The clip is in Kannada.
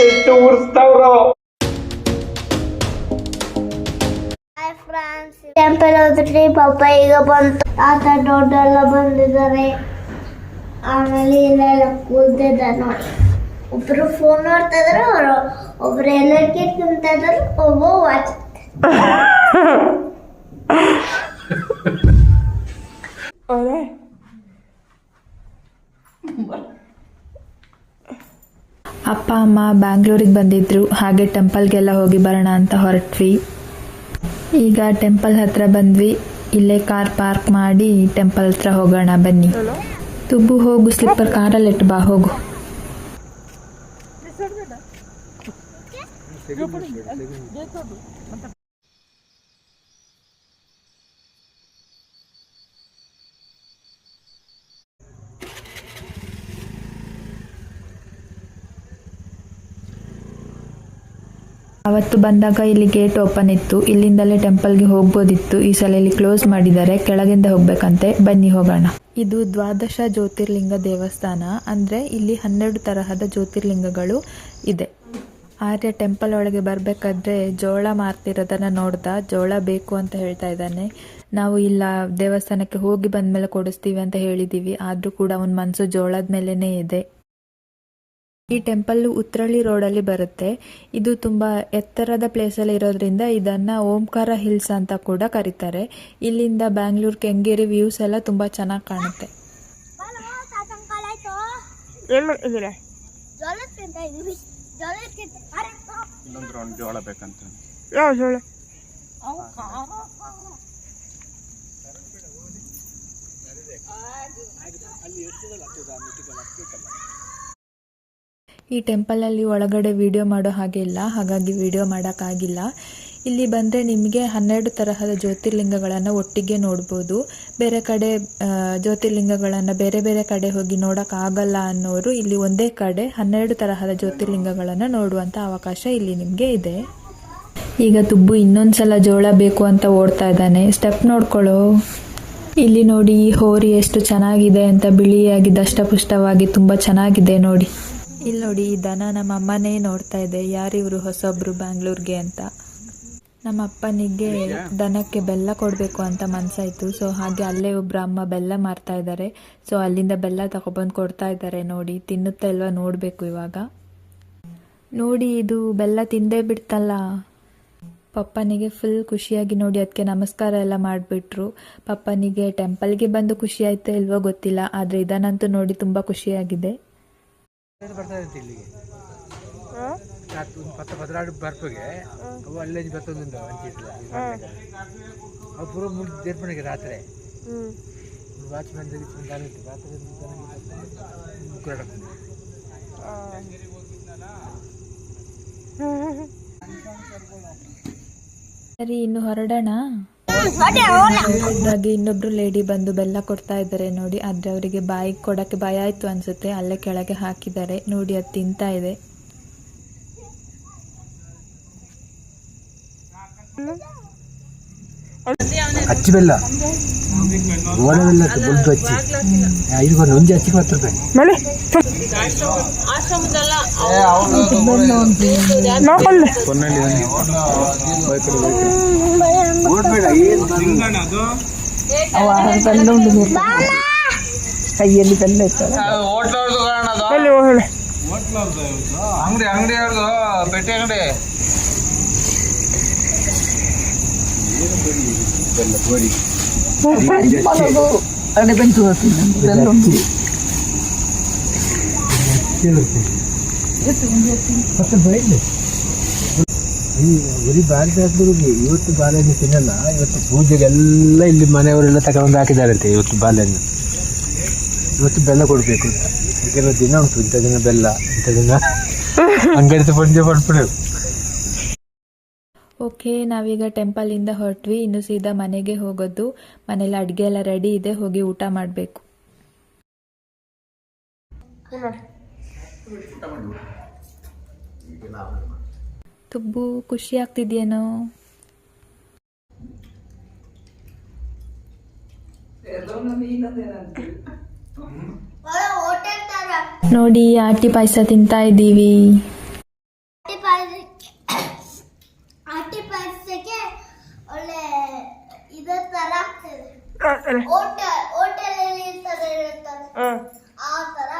ಎಷ್ಟು ಉರ್ಸ್ತಾವ್ರೋ. ಟೆಂಪಲ್ ಹೋದ್ರಿ ಪಾಪ ಈಗ ಬಂತು. ತಾತ ದೊಡ್ಡೆಲ್ಲ ಬಂದಿದ್ದಾರೆ. ಆಮೇಲೆ ಇಲ್ಲೆಲ್ಲ ಕೂತಿದ್ದ ನೋಡಿ. ಒಬ್ರು ಫೋನ್ ನೋಡ್ತಾ ಇದ್ರು, ಒಬ್ರು ಎಲ್ಲಕ್ಕೆ ತಿಂತಾ ಇದ್ರು, ಒಬ್ಬ ವಾಚ್. ಅಪ್ಪ ಅಮ್ಮ ಬ್ಯಾಂಗ್ಳೂರಿಗೆ ಬಂದಿದ್ರು, ಹಾಗೆ ಟೆಂಪಲ್ಗೆಲ್ಲ ಹೋಗಿ ಬರೋಣ ಅಂತ ಹೊರಟ್ವಿ. ಈಗ ಟೆಂಪಲ್ ಹತ್ರ ಬಂದ್ವಿ. ಇಲ್ಲೇ ಕಾರ್ ಪಾರ್ಕ್ ಮಾಡಿ ಟೆಂಪಲ್ ಹತ್ರ ಹೋಗೋಣ ಬನ್ನಿ. ತುಬ್ಬು ಹೋಗು, ಸ್ಲಿಪ್ಪರ್ ಕಾರಲ್ಲಿ ಇಟ್ಟು ಬಾ, ಹೋಗು. ಅವತ್ತು ಬಂದಾಗ ಇಲ್ಲಿ ಗೇಟ್ ಓಪನ್ ಇತ್ತು, ಇಲ್ಲಿಂದಲೇ ಟೆಂಪಲ್ಗೆ ಹೋಗ್ಬೋದಿತ್ತು. ಈ ಸಲ ಇಲ್ಲಿ ಕ್ಲೋಸ್ ಮಾಡಿದ್ದಾರೆ, ಕೆಳಗಿಂದ ಹೋಗ್ಬೇಕಂತೆ. ಬನ್ನಿ ಹೋಗೋಣ. ಇದು ದ್ವಾದಶ ಜ್ಯೋತಿರ್ಲಿಂಗ ದೇವಸ್ಥಾನ, ಅಂದ್ರೆ ಇಲ್ಲಿ 12 ತರಹದ ಜ್ಯೋತಿರ್ಲಿಂಗಗಳು ಇದೆ. ಆರ್ಯ ಟೆಂಪಲ್ ಒಳಗೆ ಬರಬೇಕಾದ್ರೆ ಜೋಳ ಮಾರ್ತಿರೋದನ್ನ ನೋಡ್ದ, ಜೋಳ ಬೇಕು ಅಂತ ಹೇಳ್ತಾ ಇದ್ದಾನೆ. ನಾವು ಇಲ್ಲ ದೇವಸ್ಥಾನಕ್ಕೆ ಹೋಗಿ ಬಂದ್ಮೇಲೆ ಕೊಡಿಸ್ತೀವಿ ಅಂತ ಹೇಳಿದೀವಿ, ಆದ್ರೂ ಕೂಡ ಅವನ ಮನಸ್ಸು ಜೋಳದ ಮೇಲೇನೆ ಇದೆ. ಈ ಟೆಂಪಲ್ ಉತ್ರಳ್ಳಿ ರೋಡಲ್ಲಿ ಬರುತ್ತೆ. ಇದು ತುಂಬಾ ಎತ್ತರದ ಪ್ಲೇಸಲ್ಲಿ ಇರೋದ್ರಿಂದ ಇದನ್ನ ಓಂಕಾರ ಹಿಲ್ಸ್ ಅಂತ ಕೂಡ ಕರೀತಾರೆ. ಇಲ್ಲಿಂದ ಬ್ಯಾಂಗ್ಳೂರ್ ಕೆಂಗೇರಿ ವ್ಯೂಸ್ ಎಲ್ಲ ತುಂಬಾ ಚೆನ್ನಾಗಿ ಕಾಣುತ್ತೆ. ಜೋಳ ಬೇಕಂತ. ಯಾವ ಜೋಳ? ಈ ಟೆಂಪಲಲ್ಲಿ ಒಳಗಡೆ ವಿಡಿಯೋ ಮಾಡೋ ಹಾಗೆ ಇಲ್ಲ, ಹಾಗಾಗಿ ವಿಡಿಯೋ ಮಾಡೋಕ್ಕಾಗಿಲ್ಲ. ಇಲ್ಲಿ ಬಂದರೆ ನಿಮಗೆ 12 ತರಹದ ಜ್ಯೋತಿರ್ಲಿಂಗಗಳನ್ನು ಒಟ್ಟಿಗೆ ನೋಡ್ಬೋದು. ಬೇರೆ ಕಡೆ ಜ್ಯೋತಿರ್ಲಿಂಗಗಳನ್ನು ಬೇರೆ ಬೇರೆ ಕಡೆ ಹೋಗಿ ನೋಡೋಕ್ಕಾಗಲ್ಲ ಅನ್ನೋರು ಇಲ್ಲಿ ಒಂದೇ ಕಡೆ 12 ತರಹದ ಜ್ಯೋತಿರ್ಲಿಂಗಗಳನ್ನು ನೋಡುವಂಥ ಅವಕಾಶ ಇಲ್ಲಿ ನಿಮಗೆ ಇದೆ. ಈಗ ತುಬ್ಬು ಇನ್ನೊಂದ್ಸಲ ಜೋಳ ಬೇಕು ಅಂತ ಓಡ್ತಾ ಇದ್ದಾನೆ. ಸ್ಟೆಪ್ ನೋಡ್ಕೊಳ್ಳೋ. ಇಲ್ಲಿ ನೋಡಿ ಈ ಹೋರಿ ಎಷ್ಟು ಚೆನ್ನಾಗಿದೆ ಅಂತ, ಬಿಳಿಯಾಗಿ ದಷ್ಟಪುಷ್ಟವಾಗಿ ತುಂಬ ಚೆನ್ನಾಗಿದೆ ನೋಡಿ. ಇಲ್ಲಿ ನೋಡಿ ಈ ದನ ನಮ್ಮ ಅಮ್ಮನೇ ನೋಡ್ತಾ ಇದೆ, ಯಾರಿವರು ಹೊಸೊಬ್ರು ಬ್ಯಾಂಗ್ಳೂರ್ಗೆ ಅಂತ. ನಮ್ಮ ಅಪ್ಪನಿಗೆ ದನಕ್ಕೆ ಬೆಲ್ಲ ಕೊಡಬೇಕು ಅಂತ ಮನ್ಸಾಯ್ತು. ಸೊ ಹಾಗೆ ಅಲ್ಲೇ ಒಬ್ರು ಅಮ್ಮ ಬೆಲ್ಲ ಮಾರ್ತಾ ಇದ್ದಾರೆ. ಸೊ ಅಲ್ಲಿಂದ ಬೆಲ್ಲ ತಗೊಬಂದು ಕೊಡ್ತಾ ಇದ್ದಾರೆ. ನೋಡಿ ತಿನ್ನುತ್ತಾ ಇಲ್ವಾ ನೋಡಬೇಕು ಇವಾಗ. ನೋಡಿ ಇದು ಬೆಲ್ಲ ತಿಂದೇ ಬಿಡ್ತಲ್ಲ. ಪಪ್ಪನಿಗೆ ಫುಲ್ ಖುಷಿಯಾಗಿ ನೋಡಿ ಅದಕ್ಕೆ ನಮಸ್ಕಾರ ಎಲ್ಲ ಮಾಡಿಬಿಟ್ರು. ಪಪ್ಪನಿಗೆ ಟೆಂಪಲ್ಗೆ ಬಂದು ಖುಷಿ ಆಯ್ತೋ ಇಲ್ವೋ ಗೊತ್ತಿಲ್ಲ, ಆದರೆ ಇದನ್ನಂತೂ ನೋಡಿ ತುಂಬ ಖುಷಿಯಾಗಿದೆ. ಇಲ್ಲಿಗೆ ಪत्राಡು ಬರ್ಪಗೆ ಅವು ಅಲ್ಲೇ ಬರ್ತೊಂದು ಅವು ಪೂರ ಮುಗಿ ದೇರ್ಪಣೆಗೆ ರಾತ್ರಿ ವಾಚ್ಮ್ಯಾನ್ ಸರಿ, ಇನ್ನು ಹೊರಡೋಣ. ಅದಾಗಿ ಇನ್ನೊಬ್ರು ಲೇಡಿ ಬಂದು ಬೆಲ್ಲ ಕೊಡ್ತಾ ಇದ್ದಾರೆ ನೋಡಿ. ಆದ್ರೆ ಅವರಿಗೆ ಬಾಯಿಗೆ ಕೊಡಕ್ಕೆ ಭಯ ಆಯ್ತು ಅನ್ಸುತ್ತೆ, ಅಲ್ಲೇ ಕೆಳಗೆ ಹಾಕಿದ್ದಾರೆ ನೋಡಿ. ಅದು ತಿಂತಾ ಇದೆ. ಅಚ್ಚಿ ಬೆಲ್ಲ, ಓಡ ಬೆಲ್ಲ ಬುಲ್ದು ಅಚ್ಚಿ, ಇದಕ್ಕೊಂದು ಒಂಜಿ ಅಚ್ಚಿಗೆ 10 ರೂಪಾಯಿ. ಕೈಯಲ್ಲಿ ಬೆಲ್ಲ ಇರ್ತದೆ. ಅಂಗಡಿ ಅಂಗಡಿ ಅವ್ರದ್ದು ಪೆಟ್ಟೆ ಅಂಗಡಿ. ಬರೀ ಬಾಲ್ಯಕ್ಕೆ ಇವತ್ತು ಬಾಳೆಹಣ್ಣು ತಿನ್ನಲ್ಲ. ಇವತ್ತು ಪೂಜೆಗೆಲ್ಲ ಇಲ್ಲಿ ಮನೆಯವರೆಲ್ಲ ತಗೊಂಡು ಹಾಕಿದಾರಂತೆ. ಇವತ್ತು ಬಾಳೆಹಣ್ಣು, ಇವತ್ತು ಬೆಲ್ಲ ಕೊಡಬೇಕು ಅಂತ. ಯಾಕೆಂದ್ರೆ ದಿನ ಉಂಟು, ಇಂಥ ದಿನ ಬೆಲ್ಲ, ಇಂಥ ದಿನ ಅಂಗಡಿ ಪಂಜೆ ಪಡ್ಬಿಡು. ಓಕೆ, ನಾವೀಗ ಟೆಂಪಲಿಂದ ಹೊರಟ್ವಿ. ಇನ್ನು ಸೀದಾ ಮನೆಗೆ ಹೋಗೋದು. ಮನೇಲಿ ಅಡುಗೆ ಎಲ್ಲ ರೆಡಿ ಇದೆ, ಹೋಗಿ ಊಟ ಮಾಡಬೇಕು. ತುಬ್ಬು ಖುಷಿ ಆಗ್ತಿದ್ಯೇನೋ? ಹೋಟೆಲ್ ತರ ನೋಡಿ ಆಟಿ ಪಾಯಸ ತಿಂತಾ ಇದ್ದೀವಿ. ಆಟಿ ಪಾಯಸಕ್ಕೆ ಒಳ್ಳೆ ಇದೇ ತರ ಆಗ್ತದೆ. ಹೋಟೆಲ್ ಇರ್ತದೆ ಆ ತರ